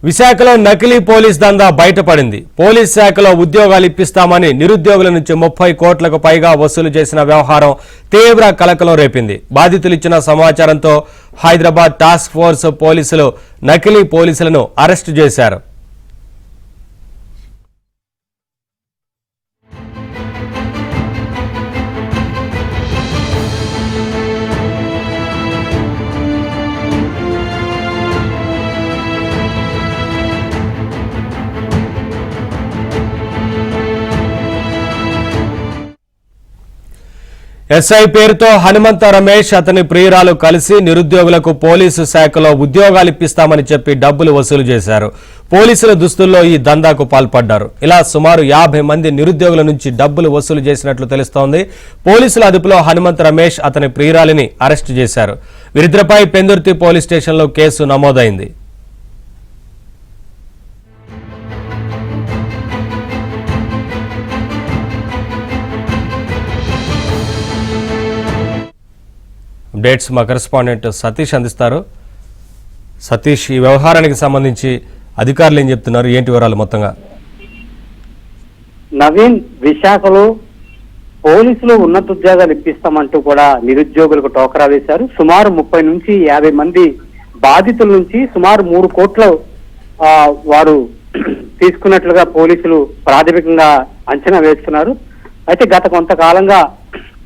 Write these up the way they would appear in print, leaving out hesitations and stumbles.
విశాఖలో నకిలీ పోలీస్ దందా బయటపడింది. పోలీస్ శాఖలో ఉద్యోగాలు ఇప్పిస్తామని నిరుద్యోగుల నుంచి 30 కోట్లకు పైగా వసూలు చేసిన వ్యవహారం తీవ్ర కలకలం రేపింది. బాధితులు ఇచ్చిన సమాచారంతో హైదరాబాద్ టాస్క్ ఫోర్స్ పోలీసులు నకిలీ పోలీసులను అరెస్టు చేశారు. ఎస్ఐ పేరుతో హనుమంత రమేష్ అతని ప్రియురాలు కలిసి నిరుద్యోగులకు పోలీసు శాఖలో ఉద్యోగాలు ఇప్పిస్తామని చెప్పి డబ్బులు వసూలు చేశారు. పోలీసుల దుస్తుల్లో ఈ దందాకు పాల్పడ్డారు. ఇలా సుమారు 50 మంది నిరుద్యోగుల నుంచి డబ్బులు వసూలు చేసినట్లు తెలుస్తోంది. పోలీసుల అదుపులో హనుమంత రమేష్ అతని ప్రియురాలిని అరెస్టు చేశారు. వీరిద్దరిపై పెందుర్తి పోలీస్ స్టేషన్లో కేసు నమోదైంది. అప్డేట్స్ మా కరెస్పాండెంట్ సతీష్ అందిస్తారు. సతీష్, ఈ వ్యవహారానికి సంబంధించి అధికారులు ఏం చెప్తున్నారు, ఏంటి వివరాలు మొత్తంగా? నవీన్, విశాఖలో పోలీసులు ఉన్నత ఉద్యోగాలు ఇప్పిస్తామంటూ కూడా నిరుద్యోగులకు టోకరా వేశారు. సుమారు 30 నుంచి 50 మంది బాధితుల నుంచి సుమారు 3 కోట్ల వారు తీసుకున్నట్లుగా పోలీసులు ప్రాథమికంగా అంచనా వేస్తున్నారు. అయితే గత కొంతకాలంగా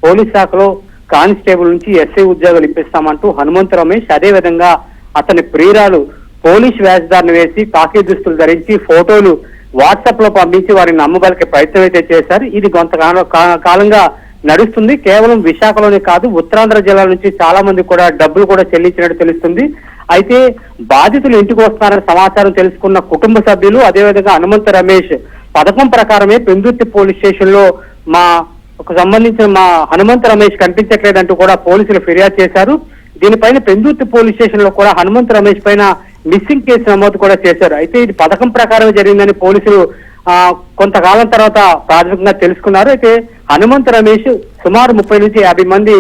పోలీస్ శాఖలో కానిస్టేబుల్ నుంచి ఎస్ఐ ఉద్యోగాలు ఇప్పిస్తామంటూ హనుమంత రమేష్, అదే విధంగా అతని ప్రియురాలు పోలీస్ వేషధారణ వేసి కాకి దుస్తులు ధరించి ఫోటోలు వాట్సాప్ లో పంపించి వారిని నమ్మబలికే ప్రయత్నం అయితే చేశారు. ఇది కొంతకాలంగా నడుస్తుంది. కేవలం విశాఖలోనే కాదు, ఉత్తరాంధ్ర జిల్లాల నుంచి చాలా మంది కూడా డబ్బులు కూడా చెల్లించినట్టు తెలుస్తుంది. అయితే బాధితులు ఇంటికి వస్తున్నారని సమాచారం తెలుసుకున్న కుటుంబ సభ్యులు, అదేవిధంగా హనుమంత రమేష్ పథకం ప్రకారమే పెందుర్తి పోలీస్ స్టేషన్ లో సంబంధించిన మా హనుమంత రమేష్ కనిపించట్లేదంటూ కూడా పోలీసులు ఫిర్యాదు చేశారు. దీనిపైన పెందుర్తి పోలీస్ స్టేషన్ లో కూడా హనుమంత రమేష్ పైన మిస్సింగ్ కేసు నమోదు కూడా చేశారు. అయితే ఇది పథకం ప్రకారం జరిగిందని పోలీసులు కొంతకాలం తర్వాత ప్రాథమికంగా తెలుసుకున్నారు. అయితే హనుమంత రమేష్ సుమారు 30 నుంచి 50 మంది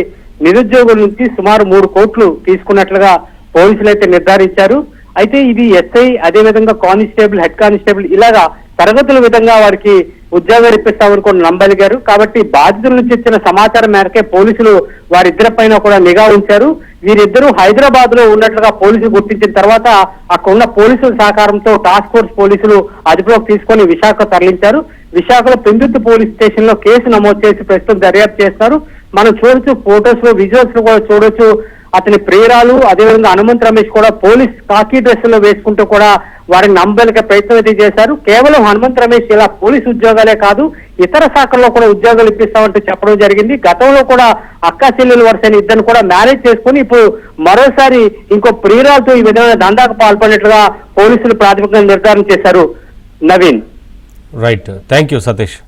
నిరుద్యోగుల నుంచి సుమారు 3 కోట్లు తీసుకున్నట్లుగా పోలీసులు అయితే నిర్ధారించారు. అయితే ఇది ఎస్ఐ, అదేవిధంగా కానిస్టేబుల్, హెడ్ కానిస్టేబుల్ ఇలాగా తరగతుల విధంగా వారికి ఉద్యోగాలు ఇప్పిస్తామని కూడా నమ్మగలిగారు. కాబట్టి బాధితుల నుంచి ఇచ్చిన సమాచారం మేరకే పోలీసులు వారిద్దరిపైన కూడా నిఘా ఉంచారు. వీరిద్దరూ హైదరాబాద్ లో ఉన్నట్లుగా పోలీసులు గుర్తించిన తర్వాత అక్కడ ఉన్న పోలీసుల సహకారంతో టాస్క్ ఫోర్స్ పోలీసులు అదుపులోకి తీసుకొని విశాఖ తరలించారు. విశాఖలో పెందుర్తి పోలీస్ స్టేషన్ లో కేసు నమోదు చేసి ప్రస్తుతం దర్యాప్తు చేస్తారు. మనం చూడొచ్చు, ఫోటోస్ లో, విజువల్స్ లో కూడా చూడొచ్చు. అతని ప్రియురాలు, అదేవిధంగా హనుమంత రమేష్ కూడా పోలీస్ కాకి డ్రెస్ లో వేసుకుంటూ కూడా వారిని నమ్మబలికే ప్రయత్నం అయితే చేశారు. కేవలం హనుమంత రమేష్ ఇలా పోలీస్ ఉద్యోగాలే కాదు, ఇతర శాఖల్లో కూడా ఉద్యోగాలు ఇప్పిస్తామంటూ చెప్పడం జరిగింది. గతంలో కూడా అక్కా చెల్లెలు వరుసైన ఇద్దరు కూడా మ్యారేజ్ చేసుకుని ఇప్పుడు మరోసారి ఇంకో ప్రియురాలతో ఈ విధమైన దందాకు పాల్పడినట్లుగా పోలీసులు ప్రాథమికంగా నిర్ధారణ చేశారు. Naveen, right, thank you Satish.